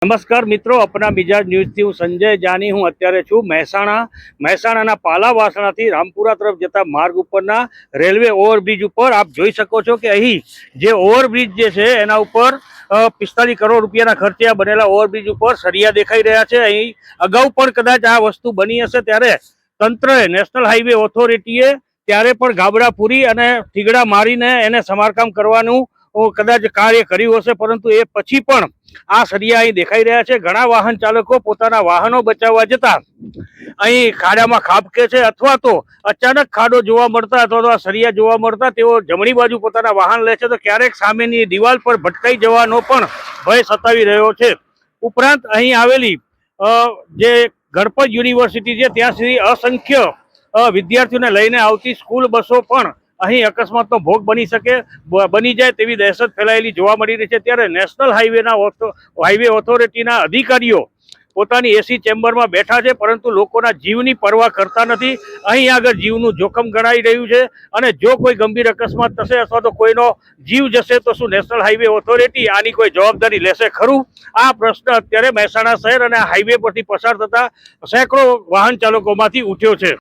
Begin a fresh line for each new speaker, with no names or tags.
નમસ્કાર મિત્રો, અપના મિજાજ ન્યૂઝથી હું સંજય જાની હું અત્યારે છું મહેસાણાના પાલા વાસણાથી રામપુરા તરફ જતા માર્ગ ઉપરના રેલવે ઓવરબ્રિજ ઉપર આપ જોઈ શકો છો કે અહીં જે ઓવરબ્રિજ જે છે એના ઉપર 45 કરોડ રૂપિયાના ખર્ચે બનેલા ઓવરબ્રિજ ઉપર સળિયા દેખાઈ રહ્યા છે। અહીં અગાઉ પણ કદાચ આ વસ્તુ બની હશે ત્યારે તંત્રએ નેશનલ હાઈવે ઓથોરિટીએ ત્યારે પણ ગાબડા પૂરી અને ઠીગડા મારીને એને સમારકામ કરવાનું કદાચ કાર્ય કર્યું હશે, પરંતુ એ પછી પણ આ સળિયા અહીં દેખાઈ રહ્યા છે। ઘણા વાહન ચાલકો પોતાના વાહનો બચાવવા જતા અહીં ખાડામાં ખાબકે છે અથવા તો અચાનક ખાડો જોવા મળતા અથવા તો આ સળિયા જોવા મળતા તેઓ જમણી બાજુ પોતાના વાહન લે છે તો ક્યારેક સામેની દિવાલ પર ભટકાઈ જવાનો પણ ભય સતાવી રહ્યો છે। ઉપરાંત અહીં આવેલી જે ગણપત યુનિવર્સિટી છે ત્યાં સુધી અસંખ્ય વિદ્યાર્થીઓને લઈને આવતી સ્કૂલ બસો પણ અહીં અકસ્માતનો ભોગ બની જાય તેવી દહેશત ફેલાયેલી જોવા મળી રહી છે। ત્યારે નેશનલ હાઈવે ઓથોરિટીના અધિકારીઓ પોતાની એસી ચેમ્બરમાં બેઠા છે, પરંતુ લોકોના જીવની પરવા કરતા નથી। અહીં આગળ જીવનું જોખમ ગણાઈ રહ્યું છે અને જો કોઈ ગંભીર અકસ્માત થશે અથવા તો કોઈનો જીવ જશે તો શું નેશનલ હાઈવે ઓથોરિટી આની કોઈ જવાબદારી લેશે ખરું? આ પ્રશ્ન અત્યારે મહેસાણા શહેર અને હાઈવે પરથી પસાર થતા સેંકડો વાહન ચાલકોમાંથી ઉઠ્યો છે।